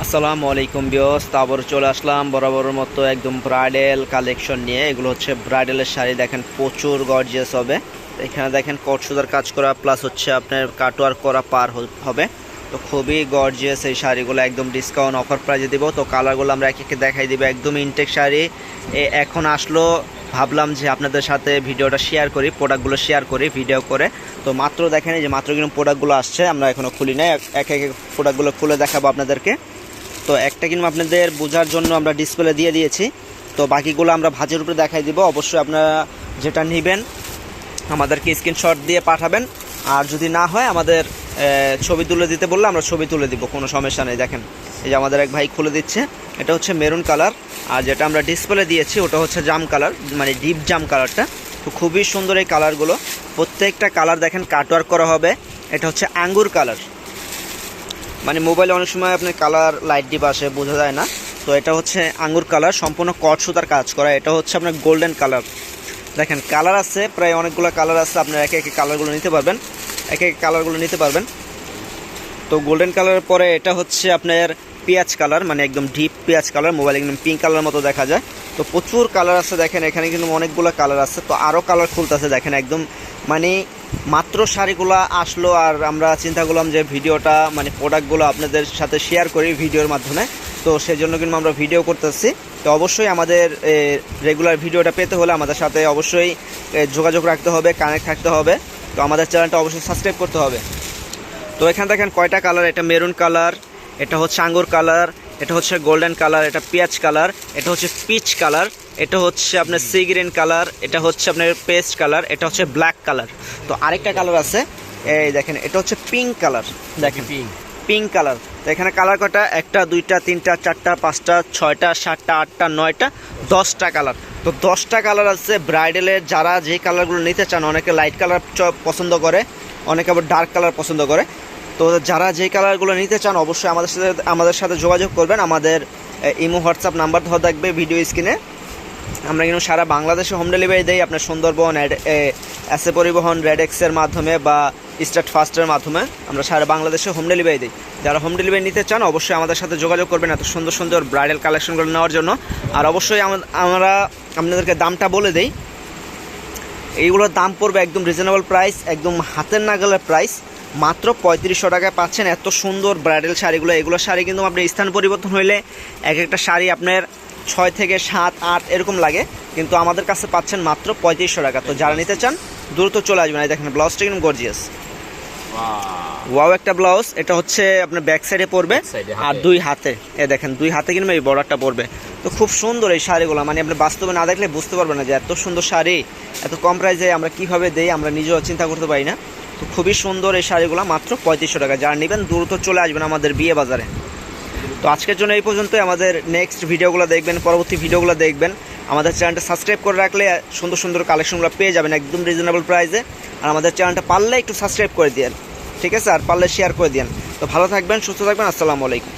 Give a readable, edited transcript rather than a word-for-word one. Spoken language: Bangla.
আসসালামু আলাইকুম ভিউয়ার্স, আবার চলে আসলাম বরাবরের মতো একদম ব্রাইডাল কালেকশন নিয়ে। এগুলো হচ্ছে ব্রাইডালের শাড়ি, দেখেন প্রচুর গর্জিয়াস হবে। এখানে দেখেন কট সুতার কাজ করা প্লাস হচ্ছে আপনার কাটওয়ার্ক করা পার হবে। তো খুবই গর্জিয়াস এই শাড়িগুলো, একদম ডিসকাউন্ট অফার প্রাইজে দিব। তো কালারগুলো আমরা একে একে দেখাই দিব। একদম ইনটেক শাড়ি এখন আসলো, ভাবলাম যে আপনাদের সাথে ভিডিওটা শেয়ার করি, প্রোডাক্টগুলো শেয়ার করি ভিডিও করে। তো মাত্র দেখেন এই যে মাত্র কিন্তু প্রোডাক্টগুলো আসছে, আমরা এখনও খুলি নাই, একে একে প্রোডাক্টগুলো খুলে দেখাবো আপনাদেরকে। তো একটা কিন্তু আপনাদের বোঝার জন্য আমরা ডিসপ্লে দিয়ে দিয়েছি, তো বাকিগুলো আমরা ভাঁজের উপরে দেখাই দিব। অবশ্যই আপনারা যেটা নেবেন আমাদেরকে স্ক্রিনশট দিয়ে পাঠাবেন, আর যদি না হয় আমাদের ছবি তুলে দিতে বললে আমরা ছবি তুলে দিব, কোনো সমস্যা নেই। দেখেন এই যে আমাদের এক ভাই খুলে দিচ্ছে, এটা হচ্ছে মেরুন কালার, আর যেটা আমরা ডিসপ্লে দিয়েছি ওটা হচ্ছে জাম কালার, মানে ডিপ জাম কালারটা। তো খুবই সুন্দর এই কালারগুলো, প্রত্যেকটা কালার দেখেন কাটওয়ার্ক করা হবে। এটা হচ্ছে আঙ্গুর কালার, মানে মোবাইলে অনেক সময় আপনার কালার লাইট ডিপ আসে, বোঝা যায় না। তো এটা হচ্ছে আঙ্গুর কালার, সম্পূর্ণ কট সুতার কাজ করা। এটা হচ্ছে আপনার গোল্ডেন কালার। দেখেন কালার আছে প্রায় অনেকগুলো কালার আছে, আপনারা একে একে কালারগুলো নিতে পারবেন, একে একে কালারগুলো নিতে পারবেন। তো গোল্ডেন কালারের পরে এটা হচ্ছে আপনার পেঁয়াজ কালার, মানে একদম ডিপ পেঁয়াজ কালার, মোবাইল একদম পিঙ্ক কালার মতো দেখা যায়। তো প্রচুর কালার আছে, দেখেন এখানে কিন্তু অনেকগুলো কালার আছে। তো আরও কালার খুলতেছে, দেখেন একদম মানে মাত্র শাড়িগুলো আসলো, আর আমরা চিন্তা করলাম যে ভিডিওটা মানে প্রোডাক্টগুলো আপনাদের সাথে শেয়ার করি ভিডিওর মাধ্যমে। তো সেজন্য কিন্তু আমরা ভিডিও করতেছি। তো অবশ্যই আমাদের রেগুলার ভিডিওটা পেতে হলে আমাদের সাথে অবশ্যই যোগাযোগ রাখতে হবে, কানেক্ট থাকতে হবে। তো আমাদের চ্যানেলটা অবশ্যই সাবস্ক্রাইব করতে হবে। তো এখানে দেখেন কয়টা কালার, এটা মেরুন কালার, এটা হচ্ছে আঙ্গুর কালার, এটা হচ্ছে গোল্ডেন কালার, এটা পেঁয়াজ কালার, এটা হচ্ছে পিচ কালার, এটা হচ্ছে আপনার সি গ্রিন কালার, এটা হচ্ছে আপনার পেস্ট কালার, এটা হচ্ছে ব্ল্যাক কালার। তো আরেকটা কালার আছে, এই দেখেন এটা হচ্ছে পিঙ্ক কালার, দেখেন পিঙ্ক কালার। তো এখানে কালার কটা, একটা দুইটা তিনটা চারটা পাঁচটা ছয়টা সাতটা আটটা নয়টা 10টা কালার। তো 10টা কালার আছে ব্রাইডালের। যারা যে কালারগুলো নিতে চান, অনেকে লাইট কালার পছন্দ করে, অনেকে আবার ডার্ক কালার পছন্দ করে। তো যারা যে কালারগুলো নিতে চান অবশ্যই আমাদের সাথে যোগাযোগ করবেন। আমাদের ইমো হোয়াটসঅ্যাপ নাম্বার দেওয়া থাকবে ভিডিও স্ক্রিনে। আমরা কিন্তু সারা বাংলাদেশে হোম ডেলিভারি দেই, আপনার সুন্দরবন এসএ পরিবহন, রেডেক্সের মাধ্যমে বা স্টার্ট ফাস্টের মাধ্যমে আমরা সারা বাংলাদেশে হোম ডেলিভারি দিই। যারা হোম ডেলিভারি নিতে চান অবশ্যই আমাদের সাথে যোগাযোগ করবেন এত সুন্দর সুন্দর ব্রাইডাল কালেকশনগুলো নেওয়ার জন্য। আর অবশ্যই আমরা আপনাদেরকে দামটা বলে দিই, এইগুলোর দাম পড়বে একদম রিজনেবল প্রাইস, একদম হাতের নাগালের প্রাইস। মাত্র 3500 টাকায় পাচ্ছেন এত সুন্দর ব্রাইডাল শাড়িগুলো। এগুলো শাড়ি কিন্তু আপনার স্থান পরিবর্তন হইলে এক একটা শাড়ি আপনার 6 থেকে 7 8 এরকম লাগে, কিন্তু আমাদের কাছে পাচ্ছেন মাত্র 3500 টাকা। তো যারা নিতে চান দ্রুত চলে আসবেন। এই দেখেন ব্লাউজটা কিন্তু গর্জিয়াস, ওয়াও একটা ব্লাউজ। এটা হচ্ছে আপনার ব্যাক সাইডে পড়বে আর দুই হাতে, এ দেখেন দুই হাতে কিন্তু এই বর্ডারটা পড়বে। তো খুব সুন্দর এই শাড়িগুলো, মানে আপনি বাস্তবে না দেখলে বুঝতে পারবেন না যে এত সুন্দর শাড়ি এত কম প্রাইসে আমরা কীভাবে দেই, আমরা নিজেও চিন্তা করতে পারি না। তো খুবই সুন্দর এই শাড়িগুলো, মাত্র 3500 টাকা। যারা নেবেন দ্রুত চলে আসবেন আমাদের বিয়ে বাজারে। তো আজকের জন্য এই পর্যন্তই। আমাদের নেক্সট ভিডিওগুলো দেখবেন, পরবর্তী ভিডিওগুলো দেখবেন। আমাদের চ্যানেলটা সাবস্ক্রাইব করে রাখলে সুন্দর সুন্দর কালেকশনগুলো পেয়ে যাবেন একদম রিজনেবল প্রাইসে। আর আমাদের চ্যানেলটা পারলে একটু সাবস্ক্রাইব করে দিন, ঠিক আছে, আর পারলে শেয়ার করে দিন। তো ভালো থাকবেন, সুস্থ থাকবেন, আসসালামু আলাইকুম।